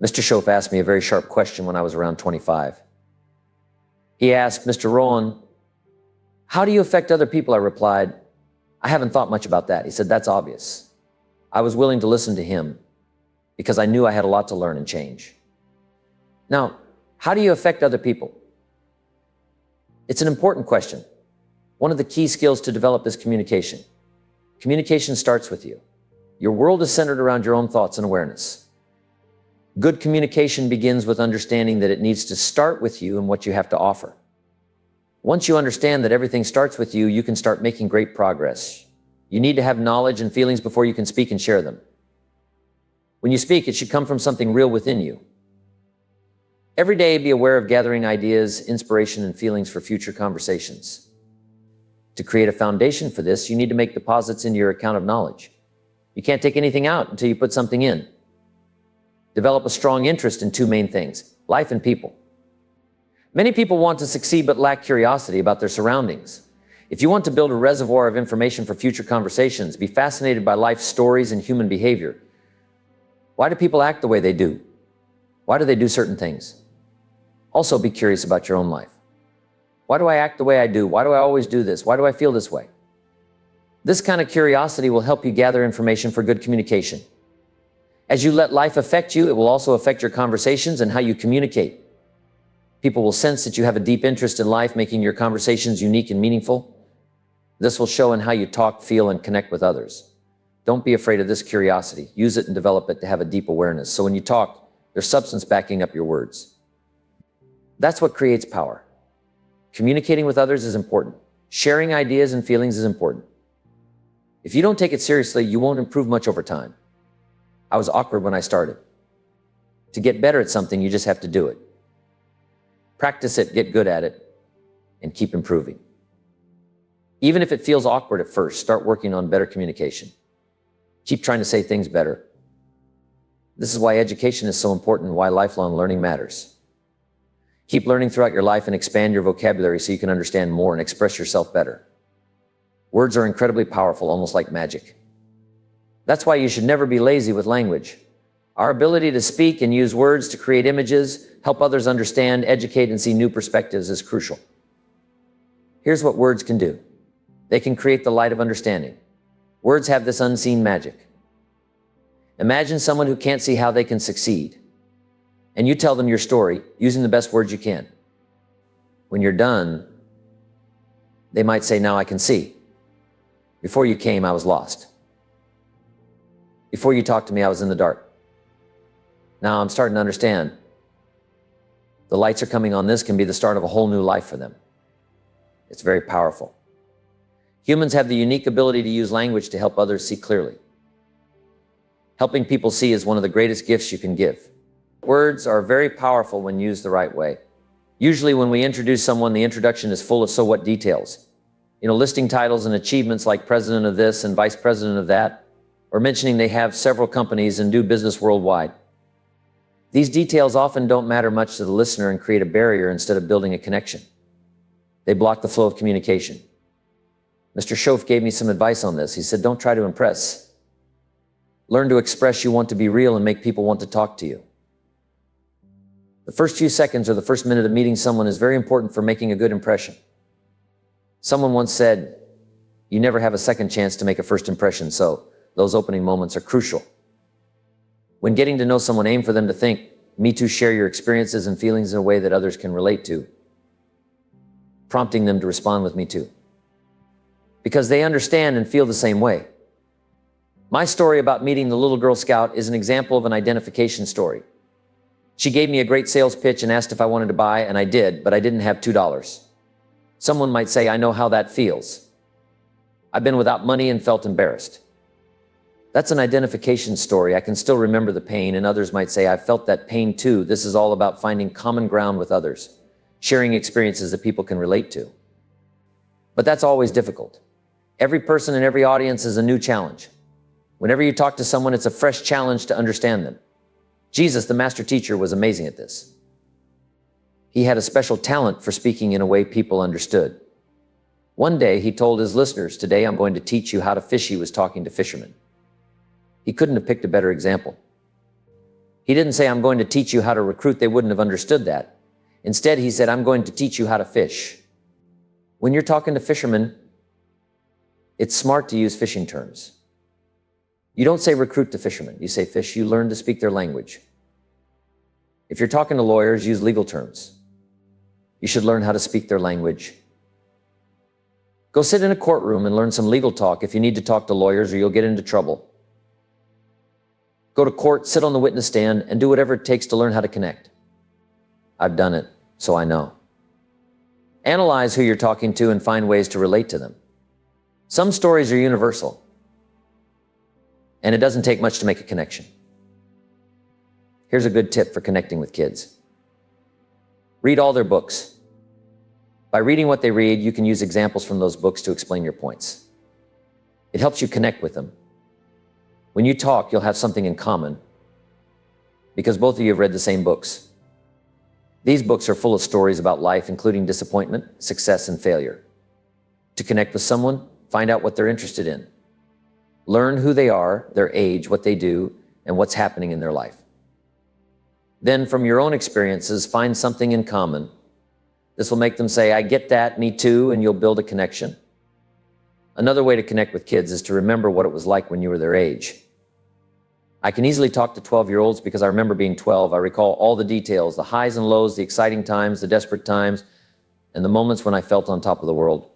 Mr. Schoaf asked me a very sharp question when I was around 25. He asked, "Mr. Rohn, how do you affect other people?" I replied, "I haven't thought much about that." He said, "That's obvious." I was willing to listen to him because I knew I had a lot to learn and change. Now, how do you affect other people? It's an important question. One of the key skills to develop is communication. Communication starts with you. Your world is centered around your own thoughts and awareness. Good communication begins with understanding that it needs to start with you and what you have to offer. Once you understand that everything starts with you, you can start making great progress. You need to have knowledge and feelings before you can speak and share them. When you speak, it should come from something real within you. Every day, be aware of gathering ideas, inspiration, and feelings for future conversations. To create a foundation for this, you need to make deposits into your account of knowledge. You can't take anything out until you put something in. Develop a strong interest in two main things: life and people. Many people want to succeed but lack curiosity about their surroundings. If you want to build a reservoir of information for future conversations, be fascinated by life stories and human behavior. Why do people act the way they do? Why do they do certain things? Also, be curious about your own life. Why do I act the way I do? Why do I always do this? Why do I feel this way? This kind of curiosity will help you gather information for good communication. As you let life affect you, it will also affect your conversations and how you communicate. People will sense that you have a deep interest in life, making your conversations unique and meaningful. This will show in how you talk, feel, and connect with others. Don't be afraid of this curiosity. Use it and develop it to have a deep awareness. So when you talk, there's substance backing up your words. That's what creates power. Communicating with others is important. Sharing ideas and feelings is important. If you don't take it seriously, you won't improve much over time. I was awkward when I started. To get better at something, you just have to do it. Practice it, get good at it, and keep improving. Even if it feels awkward at first, start working on better communication. Keep trying to say things better. This is why education is so important and why lifelong learning matters. Keep learning throughout your life and expand your vocabulary so you can understand more and express yourself better. Words are incredibly powerful, almost like magic. That's why you should never be lazy with language. Our ability to speak and use words to create images, help others understand, educate, and see new perspectives is crucial. Here's what words can do. They can create the light of understanding. Words have this unseen magic. Imagine someone who can't see how they can succeed, and you tell them your story using the best words you can. When you're done, they might say, "Now I can see. Before you came, I was lost. Before you talked to me, I was in the dark. Now I'm starting to understand. The lights are coming on." This can be the start of a whole new life for them. It's very powerful. Humans have the unique ability to use language to help others see clearly. Helping people see is one of the greatest gifts you can give. Words are very powerful when used the right way. Usually when we introduce someone, the introduction is full of so what details. Listing titles and achievements like president of this and vice president of that, or mentioning they have several companies and do business worldwide. These details often don't matter much to the listener and create a barrier instead of building a connection. They block the flow of communication. Mr. Schoaf gave me some advice on this. He said, "Don't try to impress. Learn to express you want to be real and make people want to talk to you." The first few seconds or the first minute of meeting someone is very important for making a good impression. Someone once said, "You never have a second chance to make a first impression," so those opening moments are crucial. When getting to know someone, aim for them to think, "Me too," share your experiences and feelings in a way that others can relate to, prompting them to respond with "Me too," because they understand and feel the same way. My story about meeting the little Girl Scout is an example of an identification story. She gave me a great sales pitch and asked if I wanted to buy, and I did, but I didn't have $2. Someone might say, "I know how that feels. I've been without money and felt embarrassed." That's an identification story. I can still remember the pain, and others might say, "I felt that pain too." This is all about finding common ground with others, sharing experiences that people can relate to. But that's always difficult. Every person and every audience is a new challenge. Whenever you talk to someone, it's a fresh challenge to understand them. Jesus, the master teacher, was amazing at this. He had a special talent for speaking in a way people understood. One day, he told his listeners, "Today I'm going to teach you how to fish." He was talking to fishermen. He couldn't have picked a better example. He didn't say, I'm going to teach you how to recruit. They wouldn't have understood that. Instead, he said, I'm going to teach you how to fish. When you're talking to fishermen, it's smart to use fishing terms. You don't say recruit to fishermen. You say fish. You learn to speak their language. If you're talking to lawyers, use legal terms. You should learn how to speak their language. Go sit in a courtroom and learn some legal talk if you need to talk to lawyers or you'll get into trouble. Go to court, sit on the witness stand, and do whatever it takes to learn how to connect. I've done it, so I know. Analyze who you're talking to and find ways to relate to them. Some stories are universal, and it doesn't take much to make a connection. Here's a good tip for connecting with kids. Read all their books. By reading what they read, you can use examples from those books to explain your points. It helps you connect with them. When you talk, you'll have something in common because both of you have read the same books. These books are full of stories about life, including disappointment, success, and failure. To connect with someone, find out what they're interested in. Learn who they are, their age, what they do, and what's happening in their life. Then, from your own experiences, find something in common. This will make them say, I get that, me too, and you'll build a connection. Another way to connect with kids is to remember what it was like when you were their age. I can easily talk to 12-year-olds because I remember being 12. I recall all the details, the highs and lows, the exciting times, the desperate times, and the moments when I felt on top of the world.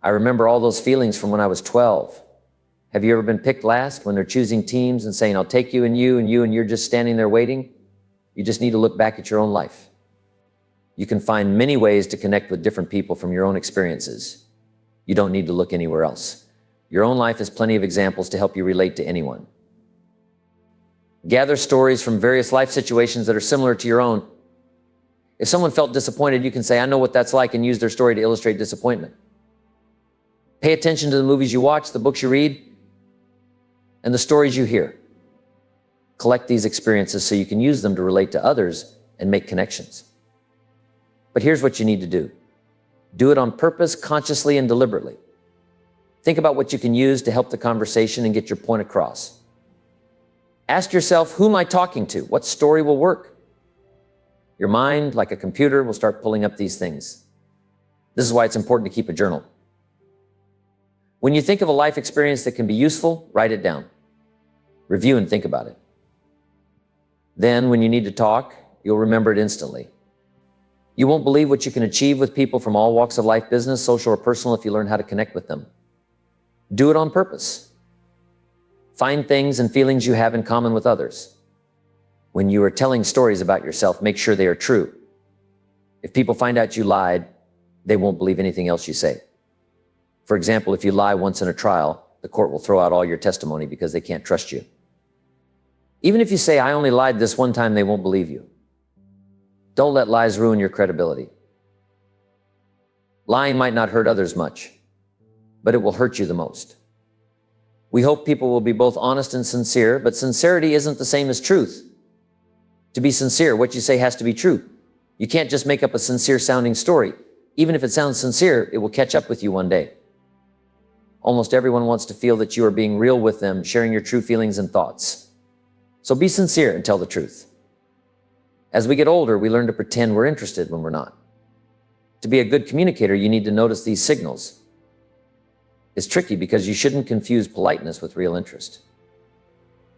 I remember all those feelings from when I was 12. Have you ever been picked last when they're choosing teams and saying, I'll take you, and you're just standing there waiting? You just need to look back at your own life. You can find many ways to connect with different people from your own experiences. You don't need to look anywhere else. Your own life has plenty of examples to help you relate to anyone. Gather stories from various life situations that are similar to your own. If someone felt disappointed, you can say, I know what that's like, and use their story to illustrate disappointment. Pay attention to the movies you watch, the books you read, and the stories you hear. Collect these experiences so you can use them to relate to others and make connections. But here's what you need to do. Do it on purpose, consciously, and deliberately. Think about what you can use to help the conversation and get your point across. Ask yourself, who am I talking to? What story will work? Your mind, like a computer, will start pulling up these things. This is why it's important to keep a journal. When you think of a life experience that can be useful, write it down. Review and think about it. Then, when you need to talk, you'll remember it instantly. You won't believe what you can achieve with people from all walks of life, business, social, or personal, if you learn how to connect with them. Do it on purpose. Find things and feelings you have in common with others. When you are telling stories about yourself, make sure they are true. If people find out you lied, they won't believe anything else you say. For example, if you lie once in a trial, the court will throw out all your testimony because they can't trust you. Even if you say, I only lied this one time, they won't believe you. Don't let lies ruin your credibility. Lying might not hurt others much, but it will hurt you the most. We hope people will be both honest and sincere, but sincerity isn't the same as truth. To be sincere, what you say has to be true. You can't just make up a sincere-sounding story. Even if it sounds sincere, it will catch up with you one day. Almost everyone wants to feel that you are being real with them, sharing your true feelings and thoughts. So be sincere and tell the truth. As we get older, we learn to pretend we're interested when we're not. To be a good communicator, you need to notice these signals. It's tricky because you shouldn't confuse politeness with real interest.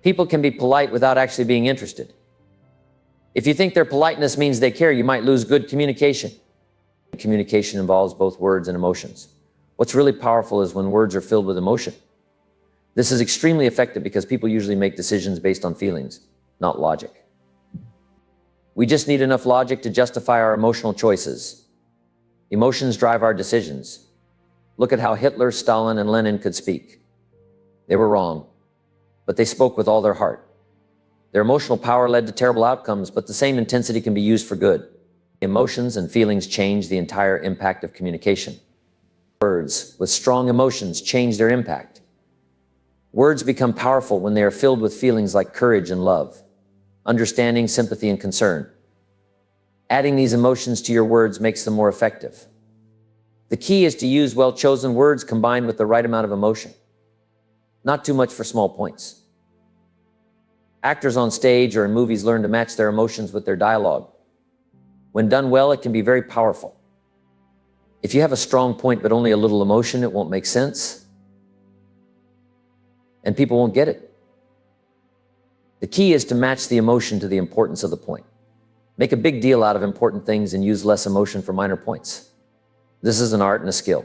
People can be polite without actually being interested. If you think their politeness means they care, you might lose good communication. Communication involves both words and emotions. What's really powerful is when words are filled with emotion. This is extremely effective because people usually make decisions based on feelings, not logic. We just need enough logic to justify our emotional choices. Emotions drive our decisions. Look at how Hitler, Stalin, and Lenin could speak. They were wrong, but they spoke with all their heart. Their emotional power led to terrible outcomes, but the same intensity can be used for good. Emotions and feelings change the entire impact of communication. Words with strong emotions change their impact. Words become powerful when they are filled with feelings like courage and love, understanding, sympathy, and concern. Adding these emotions to your words makes them more effective. The key is to use well-chosen words combined with the right amount of emotion. Not too much for small points. Actors on stage or in movies learn to match their emotions with their dialogue. When done well, it can be very powerful. If you have a strong point but only a little emotion, it won't make sense, and people won't get it. The key is to match the emotion to the importance of the point. Make a big deal out of important things and use less emotion for minor points. This is an art and a skill.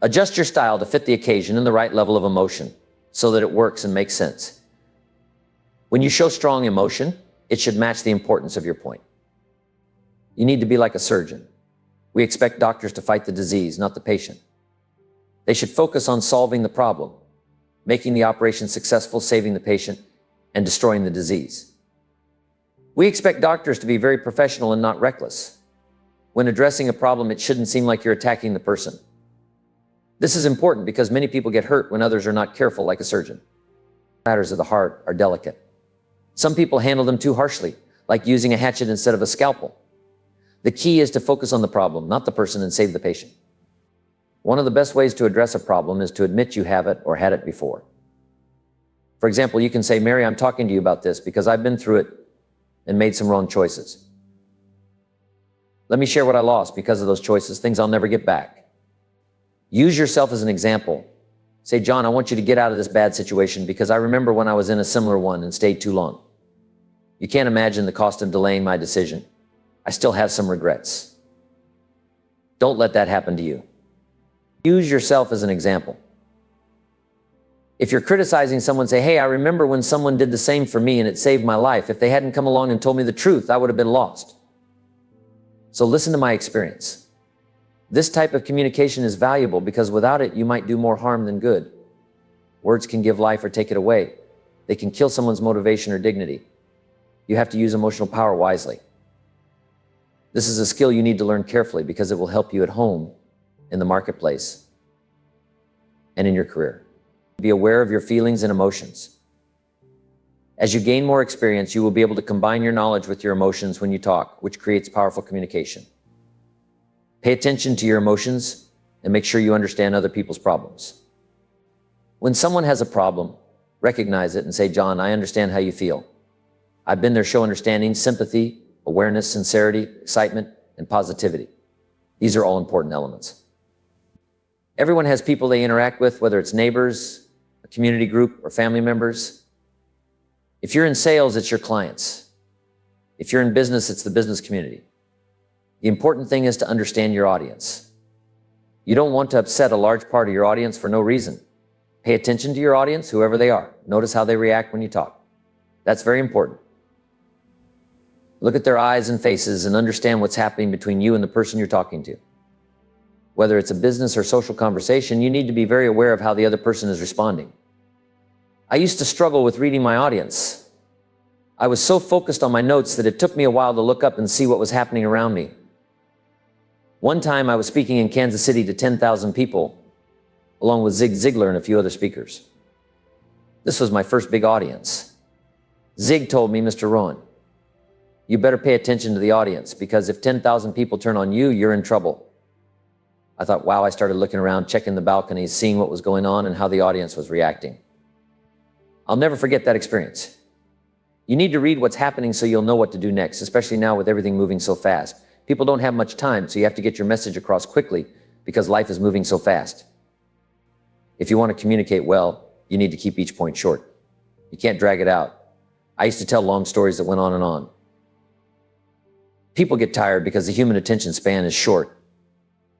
Adjust your style to fit the occasion and the right level of emotion so that it works and makes sense. When you show strong emotion, it should match the importance of your point. You need to be like a surgeon. We expect doctors to fight the disease, not the patient. They should focus on solving the problem, making the operation successful, saving the patient, and destroying the disease. We expect doctors to be very professional and not reckless. When addressing a problem, it shouldn't seem like you're attacking the person. This is important because many people get hurt when others are not careful, like a surgeon. Matters of the heart are delicate. Some people handle them too harshly, like using a hatchet instead of a scalpel. The key is to focus on the problem, not the person, and save the patient. One of the best ways to address a problem is to admit you have it or had it before. For example, you can say, "Mary, I'm talking to you about this because I've been through it and made some wrong choices. Let me share what I lost because of those choices, things I'll never get back." Use yourself as an example. Say, "John, I want you to get out of this bad situation because I remember when I was in a similar one and stayed too long. You can't imagine the cost of delaying my decision. I still have some regrets. Don't let that happen to you." Use yourself as an example. If you're criticizing someone, say, "Hey, I remember when someone did the same for me and it saved my life. If they hadn't come along and told me the truth, I would have been lost. So listen to my experience." This type of communication is valuable because without it, you might do more harm than good. Words can give life or take it away. They can kill someone's motivation or dignity. You have to use emotional power wisely. This is a skill you need to learn carefully because it will help you at home, in the marketplace, and in your career. Be aware of your feelings and emotions. As you gain more experience, you will be able to combine your knowledge with your emotions when you talk, which creates powerful communication. Pay attention to your emotions and make sure you understand other people's problems. When someone has a problem, recognize it and say, "John, I understand how you feel. I've been there." Show understanding, sympathy, awareness, sincerity, excitement, and positivity. These are all important elements. Everyone has people they interact with, whether it's neighbors, a community group, or family members. If you're in sales, it's your clients. If you're in business, it's the business community. The important thing is to understand your audience. You don't want to upset a large part of your audience for no reason. Pay attention to your audience, whoever they are. Notice how they react when you talk. That's very important. Look at their eyes and faces and understand what's happening between you and the person you're talking to. Whether it's a business or social conversation, you need to be very aware of how the other person is responding. I used to struggle with reading my audience. I was so focused on my notes that it took me a while to look up and see what was happening around me. One time I was speaking in Kansas City to 10,000 people, along with Zig Ziglar and a few other speakers. This was my first big audience. Zig told me, "Mr. Rohn, you better pay attention to the audience because if 10,000 people turn on you, you're in trouble." I thought, wow, I started looking around, checking the balconies, seeing what was going on and how the audience was reacting. I'll never forget that experience. You need to read what's happening so you'll know what to do next, especially now with everything moving so fast. People don't have much time, so you have to get your message across quickly because life is moving so fast. If you want to communicate well, you need to keep each point short. You can't drag it out. I used to tell long stories that went on and on. People get tired because the human attention span is short.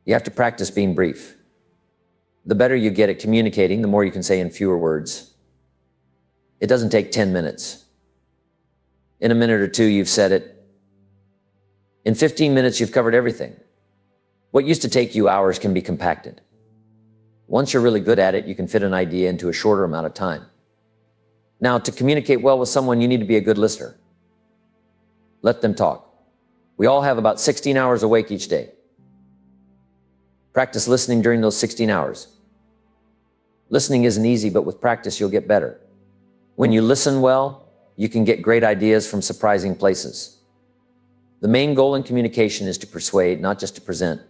You have to practice being brief. The better you get at communicating, the more you can say in fewer words. It doesn't take 10 minutes. In a minute or two, you've said it. In 15 minutes, you've covered everything. What used to take you hours can be compacted. Once you're really good at it, you can fit an idea into a shorter amount of time. Now, to communicate well with someone, you need to be a good listener. Let them talk. We all have about 16 hours awake each day. Practice listening during those 16 hours. Listening isn't easy, but with practice, you'll get better. When you listen well, you can get great ideas from surprising places. The main goal in communication is to persuade, not just to present.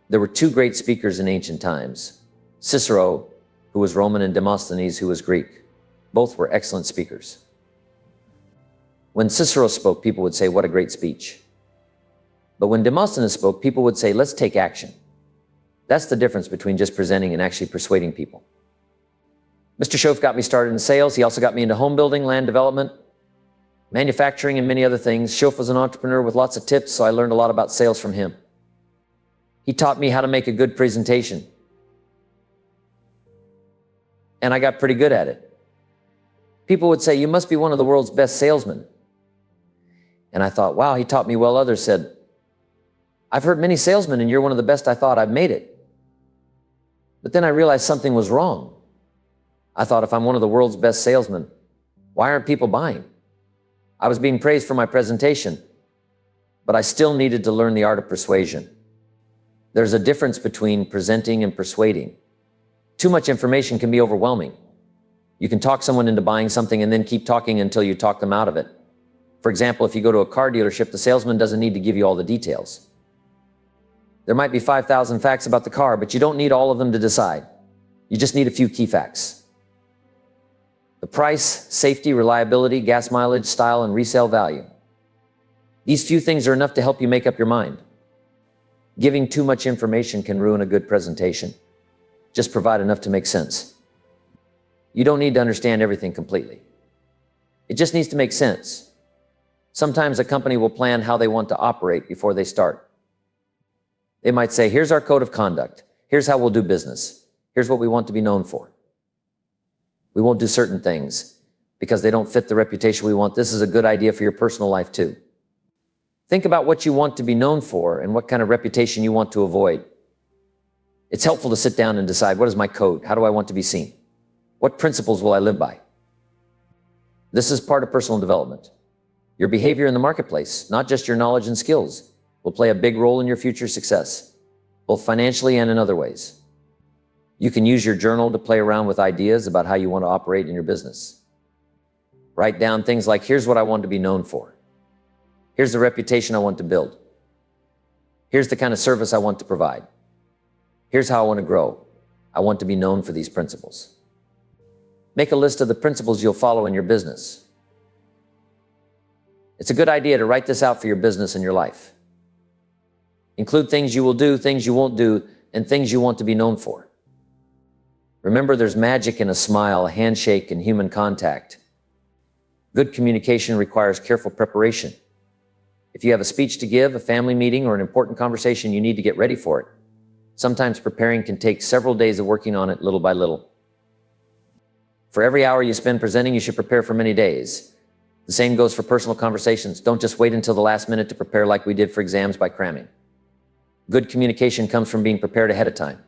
There were two great speakers in ancient times, Cicero, who was Roman, and Demosthenes, who was Greek. Both were excellent speakers. When Cicero spoke, people would say, "What a great speech." But when Demosthenes spoke, people would say, "Let's take action." That's the difference between just presenting and actually persuading people. Mr. Schoaf got me started in sales. He also got me into home building, land development, manufacturing, and many other things. Schoaf was an entrepreneur with lots of tips, so I learned a lot about sales from him. He taught me how to make a good presentation, and I got pretty good at it. People would say, "You must be one of the world's best salesmen." And I thought, wow, he taught me well. Others said, "I've heard many salesmen, and you're one of the best." I thought, I've made it. But then I realized something was wrong. I thought, if I'm one of the world's best salesmen, why aren't people buying? I was being praised for my presentation, but I still needed to learn the art of persuasion. There's a difference between presenting and persuading. Too much information can be overwhelming. You can talk someone into buying something and then keep talking until you talk them out of it. For example, if you go to a car dealership, the salesman doesn't need to give you all the details. There might be 5,000 facts about the car, but you don't need all of them to decide. You just need a few key facts. The price, safety, reliability, gas mileage, style, and resale value. These few things are enough to help you make up your mind. Giving too much information can ruin a good presentation. Just provide enough to make sense. You don't need to understand everything completely. It just needs to make sense. Sometimes a company will plan how they want to operate before they start. They might say, "Here's our code of conduct. Here's how we'll do business. Here's what we want to be known for. We won't do certain things because they don't fit the reputation we want. This is a good idea for your personal life too." Think about what you want to be known for and what kind of reputation you want to avoid. It's helpful to sit down and decide, what is my code? How do I want to be seen? What principles will I live by? This is part of personal development. Your behavior in the marketplace, not just your knowledge and skills, will play a big role in your future success, both financially and in other ways. You can use your journal to play around with ideas about how you want to operate in your business. Write down things like, here's what I want to be known for. Here's the reputation I want to build. Here's the kind of service I want to provide. Here's how I want to grow. I want to be known for these principles. Make a list of the principles you'll follow in your business. It's a good idea to write this out for your business and your life. Include things you will do, things you won't do, and things you want to be known for. Remember, there's magic in a smile, a handshake, and human contact. Good communication requires careful preparation. If you have a speech to give, a family meeting, or an important conversation, you need to get ready for it. Sometimes preparing can take several days of working on it little by little. For every hour you spend presenting, you should prepare for many days. The same goes for personal conversations. Don't just wait until the last minute to prepare like we did for exams by cramming. Good communication comes from being prepared ahead of time.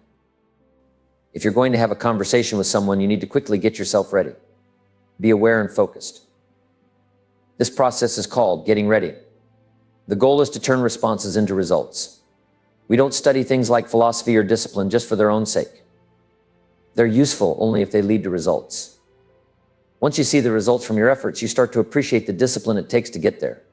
If you're going to have a conversation with someone, you need to quickly get yourself ready. Be aware and focused. This process is called getting ready. The goal is to turn responses into results. We don't study things like philosophy or discipline just for their own sake. They're useful only if they lead to results. Once you see the results from your efforts, you start to appreciate the discipline it takes to get there.